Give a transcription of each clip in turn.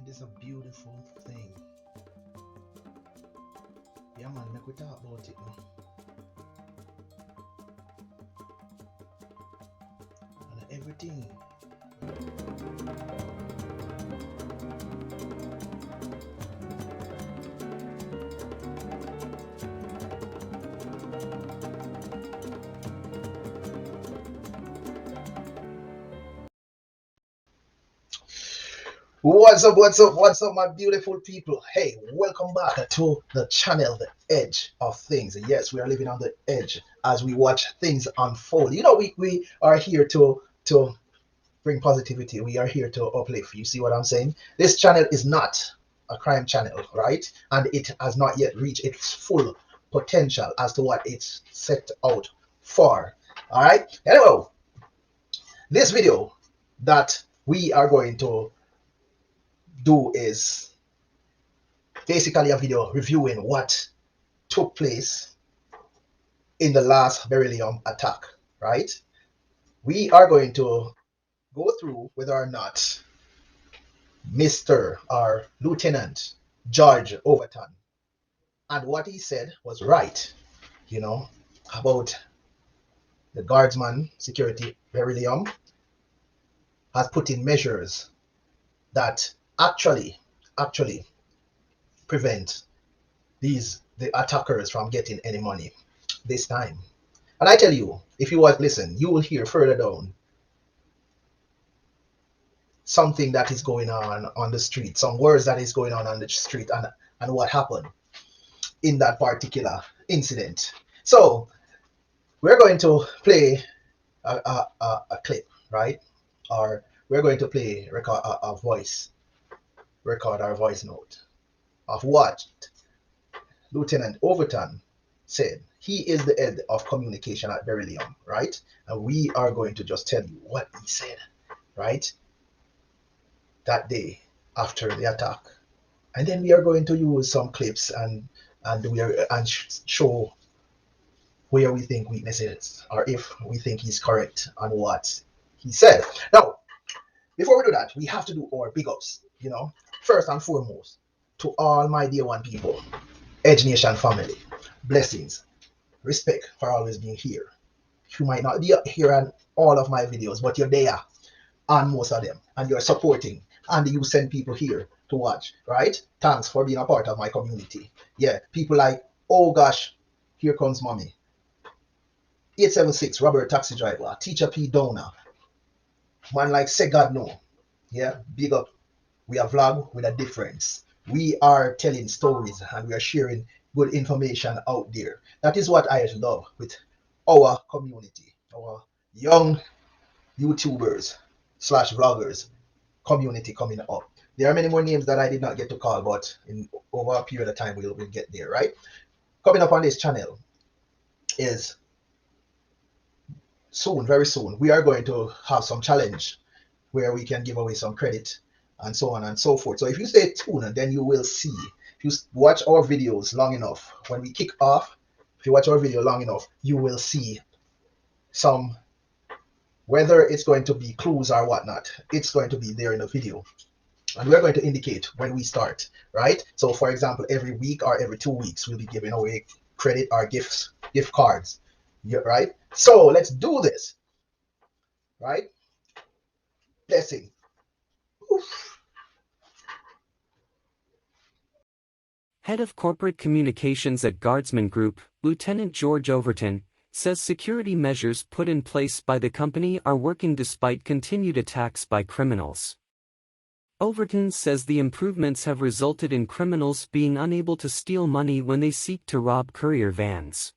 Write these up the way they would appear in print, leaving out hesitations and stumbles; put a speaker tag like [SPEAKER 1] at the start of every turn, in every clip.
[SPEAKER 1] is a beautiful thing. Yeah, man, make we talk about it now. And everything. What's up, my beautiful people? Hey, welcome back to the channel, The Edge of Things. Yes, we are living on the edge as we watch things unfold. You know, we are here to bring positivity. We are here to uplift. You see what I'm saying? This channel is not a crime channel, right? And it has not yet reached its full potential as to what it's set out for. All right. Anyway, this video that we are going to do is basically a video reviewing what took place in the last Beryllium attack, right? We are going to go through whether or not Mr. or Lieutenant George Overton and what he said was right, you know, about the guardsman security Beryllium has put in measures that actually prevent the attackers from getting any money this time. And I tell you, if you want listen, you will hear further down something that is going on the street, some words that is going on the street, and what happened in that particular incident. So we're going to play a clip, right? Or we're going to play a voice, record our voice note of what Lieutenant Overton said. He is the head of communication at Beryllium, right? And we are going to just tell you what he said, right? That day after the attack. And then we are going to use some clips and show where we think weaknesses or if we think he's correct on what he said. Now, before we do that, we have to do our big ups, you know. First and foremost, to all my dear one people, Edge Nation family, blessings, respect for always being here. You might not be here on all of my videos, but you're there on most of them, and you're supporting, and you send people here to watch, right? Thanks for being a part of my community. Yeah, people like, oh gosh, here comes mommy. 876, Robert Taxi Driver, Teacher P. Downer, man like Say God No. Yeah, big up. We are vlog with a difference. We are telling stories and we are sharing good information out there. That is what I love with our community, our young YouTubers slash vloggers community coming up. There are many more names that I did not get to call, but in over a period of time we'll get there, right? Coming up on this channel is soon, very soon, we are going to have some challenge where we can give away some credit and so on and so forth. So if you stay tuned, then you will see. If you watch our videos long enough, when we kick off, if you watch our video long enough, you will see some, whether it's going to be clues or whatnot, it's going to be there in the video. And we're going to indicate when we start, right? So for example, every week or every 2 weeks, we'll be giving away credit or gift cards, yeah, right? So let's do this, right? Blessing. Oof.
[SPEAKER 2] Head of Corporate Communications at Guardsman Group, Lieutenant George Overton, says security measures put in place by the company are working despite continued attacks by criminals. Overton says the improvements have resulted in criminals being unable to steal money when they seek to rob courier vans.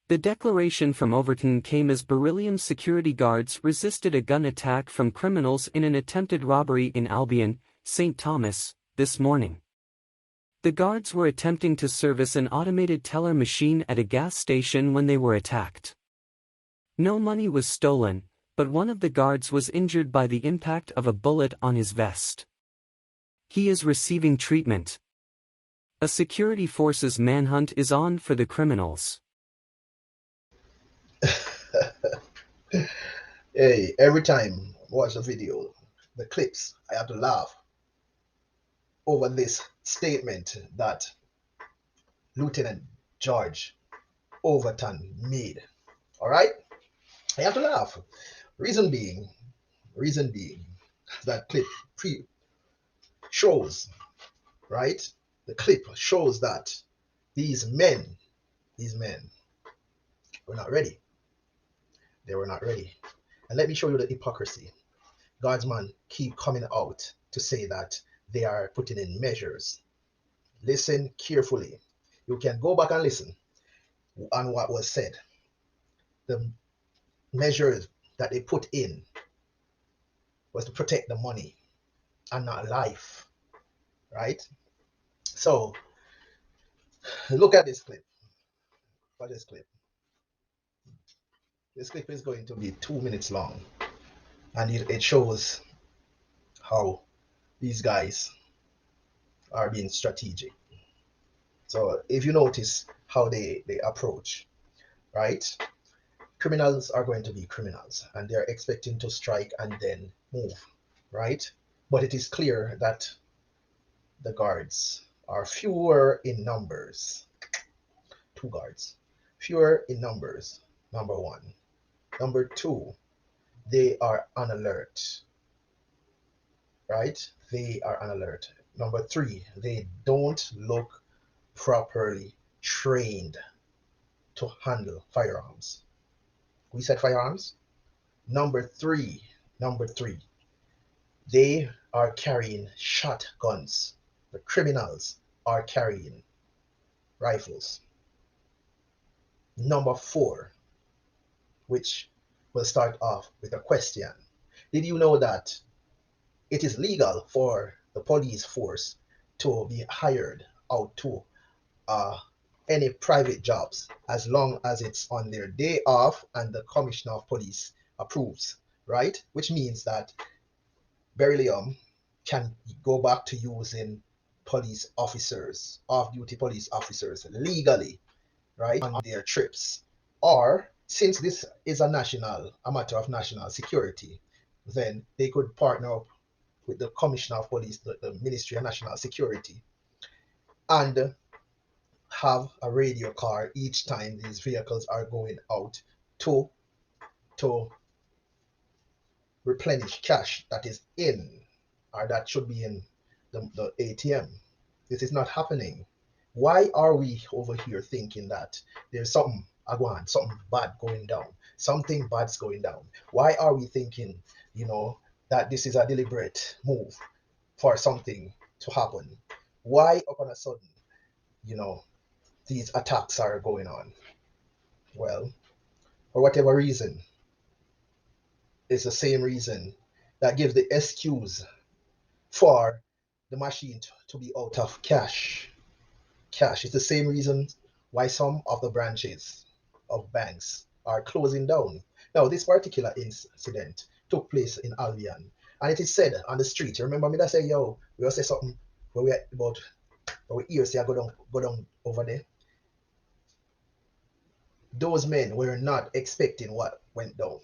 [SPEAKER 2] The declaration from Overton came as Beryllium security guards resisted a gun attack from criminals in an attempted robbery in Albion, St. Thomas, this morning. The guards were attempting to service an automated teller machine at a gas station when they were attacked. No money was stolen, but one of the guards was injured by the impact of a bullet on his vest. He is receiving treatment. A security force's manhunt is on for the criminals.
[SPEAKER 1] Hey, every time watch the video, the clips. I have to laugh over this statement that Lieutenant George Overton made. All right, I have to laugh. Reason being, reason being, that clip shows, right? The clip shows that these men, these men were not ready. They were not ready. And let me show you the hypocrisy. God's man keep coming out to say that they are putting in measures. Listen carefully. You can go back and listen on what was said. The measures that they put in was to protect the money and not life, right? So look at this clip. Watch this clip. This clip is going to be 2 minutes long, and it shows how these guys are being strategic. So if you notice how they approach, right? Criminals are going to be criminals, and they're expecting to strike and then move, right? But it is clear that the guards are fewer in numbers. Two guards, fewer in numbers, number one. Number two, they are on alert, right? They are on alert. Number three, they don't look properly trained to handle firearms. We said firearms. Number three, they are carrying shotguns. The criminals are carrying rifles. Number four, which will start off with a question. Did you know that it is legal for the police force to be hired out to uh, any private jobs as long as it's on their day off and the commissioner of police approves, right? Which means that Beryllium can go back to using police officers, off-duty police officers legally, right, on their trips. Or since this is a matter of national security, then they could partner up with the commissioner of police, the Ministry of National Security, and have a radio car each time these vehicles are going out to to replenish cash that is in or that should be in the ATM. This is not happening. Why are we over here thinking that there's something agwan, something bad going down, something bad's going down? Why are we thinking, that this is a deliberate move for something to happen? Why up on a sudden, you know, these attacks are going on? Well, for whatever reason, it's the same reason that gives the excuse for the machine to be out of cash. Cash is the same reason why some of the branches of banks are closing down. Now, this particular incident took place in Albion, and it is said on the street. You remember me that say, yo, we all say something where we about where we hear say I go down over there. Those men were not expecting what went down,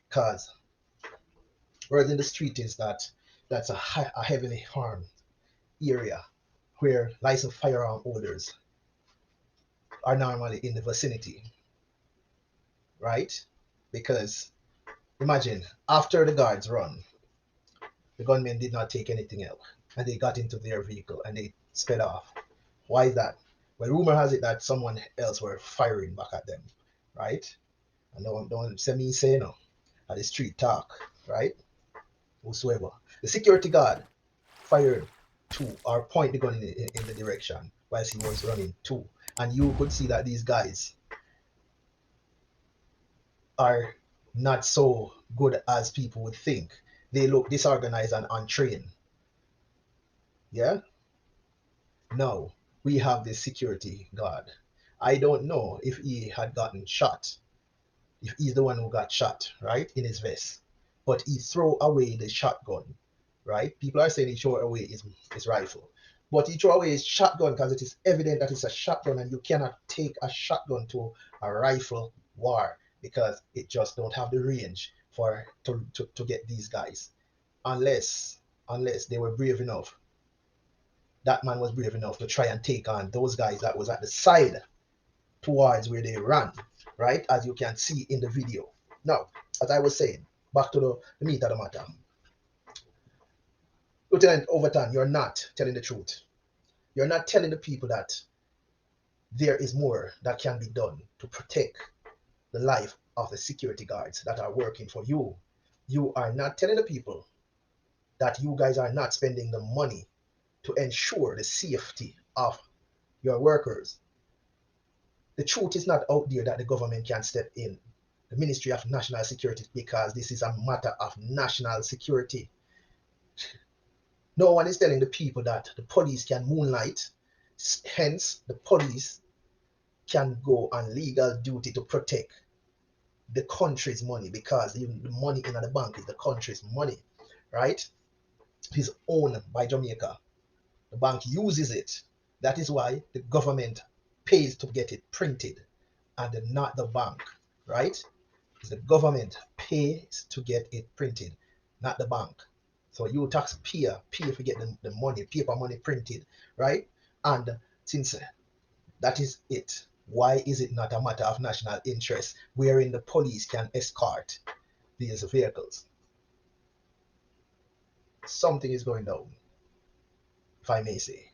[SPEAKER 1] because word in the street is that that's a heavily harmed area where licensed firearm holders are normally in the vicinity, right? Because imagine after the guards run, the gunmen did not take anything else and they got into their vehicle and they sped off. Why is that? Well, rumor has it that someone else were firing back at them, right? And don't say me say no at the street talk, right? Whosoever. The security guard fired to or point the gun in the direction whilst he was running too. And you could see that these guys are not so good as people would think. They look disorganized and untrained. Yeah? Now, we have this security guard. I don't know if he had gotten shot, if he's the one who got shot, right, in his vest. But he threw away the shotgun, right? People are saying he threw away his rifle. But he threw away his shotgun because it is evident that it's a shotgun and you cannot take a shotgun to a rifle war because it just don't have the range for to get these guys, unless they were brave enough. That man was brave enough to try and take on those guys that was at the side towards where they ran, right? As you can see in the video. Now, as I was saying, back to the meat of the matter. Lieutenant Overton, you're not telling the truth. You're not telling the people that there is more that can be done to protect the life of the security guards that are working for you. You are not telling the people that you guys are not spending the money to ensure the safety of your workers. The truth is not out there that the government can step in, the Ministry of National Security, because this is a matter of national security. No one is telling the people that the police can moonlight, hence, the police can go on legal duty to protect the country's money, because the money in the bank is the country's money, right? It's owned by Jamaica. The bank uses it. That is why the government pays to get it printed and not the bank, right? The government pays to get it printed, not the bank. So you taxpayer pay if you get the money, paper money printed, right? And since that is it, why is it not a matter of national interest wherein the police can escort these vehicles? Something is going down, if I may say.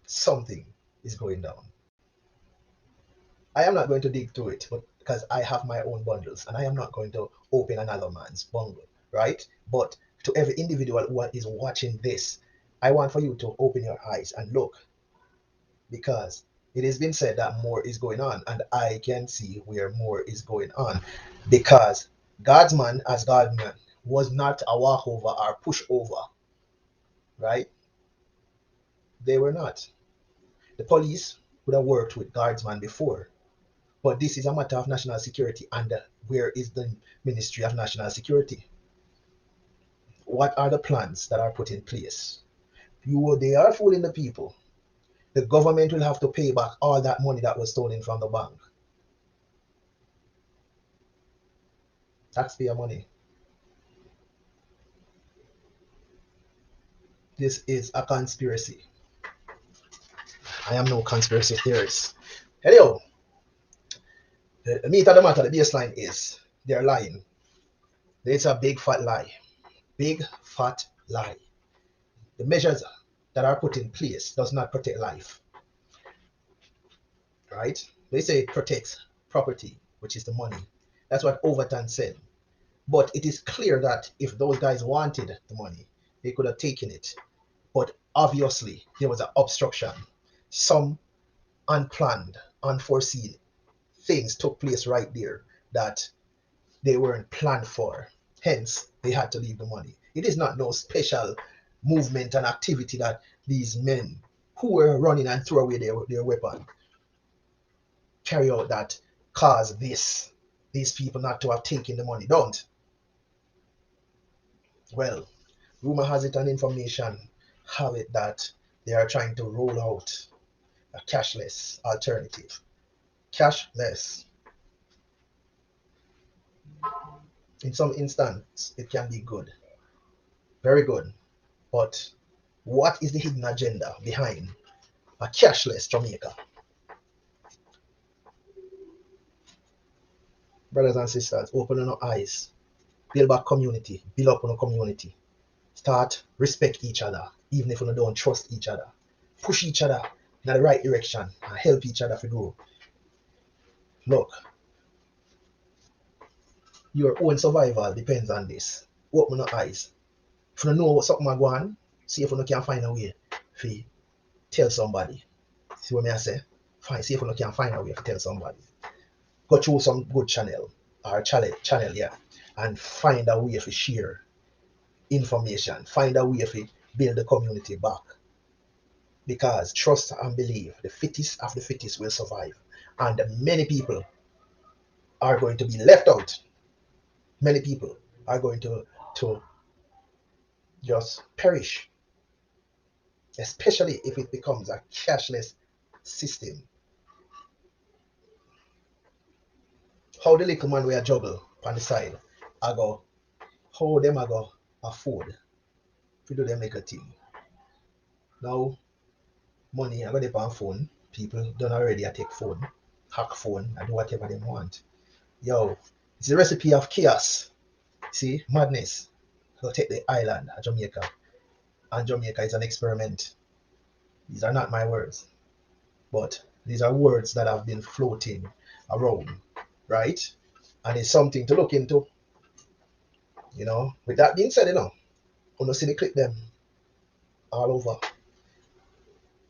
[SPEAKER 1] Something is going down. I am not going to dig through it, but because I have my own bundles and I am not going to open another man's bundle, right? But to every individual who is watching this, I want for you to open your eyes and look, because it has been said that more is going on, and I can see where more is going on, because God's man as God man was not a walkover or pushover, right? They were not. The police would have worked with guardsmen before, but this is a matter of national security, and where is the Ministry of National Security? What are the plans that are put in place? They are fooling the people. The government will have to pay back all that money that was stolen from the bank. Taxpayer money. This is a conspiracy. I am no conspiracy theorist. Anyhow, the meat of the matter, the baseline is they're lying. It's a big fat lie. Big fat lie. The measures that are put in place does not protect life, right? They say it protects property, which is the money. That's what Overton said. But it is clear that if those guys wanted the money, they could have taken it. But obviously, there was an obstruction. Some unplanned, unforeseen things took place right there that they weren't planned for. Hence, they had to leave the money. It is not no special movement and activity that these men who were running and threw away their weapon carry out that cause these people not to have taken the money. Don't. Well, rumor has it and information have it that they are trying to roll out a cashless alternative. Cashless. In some instance, it can be good, very good. But what is the hidden agenda behind a cashless Jamaica? Brothers and sisters, open your eyes, build back community, build up on a community. Start respect each other, even if you don't trust each other. Push each other in the right direction and help each other to grow. Look, your own survival depends on this. Open your eyes. If you don't know what something is going on, see if you can find a way to tell somebody. See what I say? See if you can find a way to tell somebody. Go through some good channel or channel, yeah, and find a way to share information. Find a way to build the community back. Because trust and believe, the fittest of the fittest will survive. And many people are going to be left out. Many people are going to just perish, especially if it becomes a cashless system. How the little man will juggle on the side, I go how them are go afford to do them make a thing. Now money I got it on phone. People done already I take phone, hack phone, and do whatever they want. Yo, it's the recipe of chaos. See, madness. So take the island of Jamaica, and Jamaica is an experiment. These are not my words, but these are words that have been floating around, right? And it's something to look into. With that being said, wanna see the clip them all over.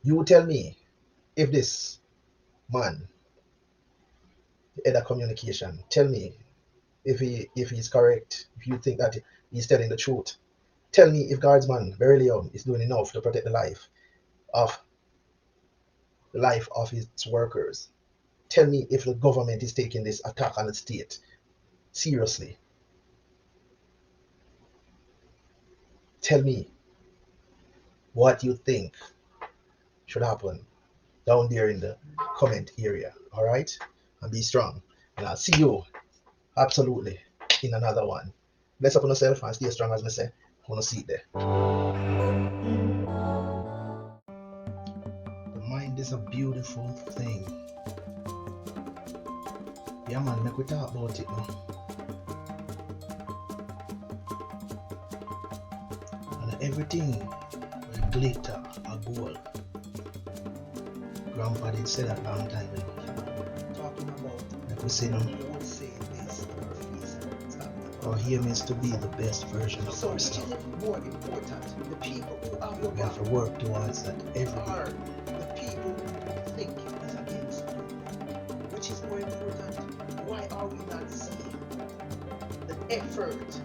[SPEAKER 1] You tell me if this man, the head of communication, tell me if he's correct, if you think that he's telling the truth. Tell me if Guardsman Beryllium is doing enough to protect of the life of its workers. Tell me if the government is taking this attack on the state seriously. Tell me what you think should happen down there in the comment area. All right? And be strong. And I'll see you absolutely in another one. Bless up on yourself and stay strong as I say. I want to see it there. The mind is a beautiful thing. Yeah, man, make we talk about it now. And everything will glitter or gold. Grandpa did say that long time ago. Talking about, like we say, don't say this or our aim is to be the best version of ourselves. More important, the people who are we have to work towards that every day. The people who think is against you. Which is more important? Why are we not seeing the effort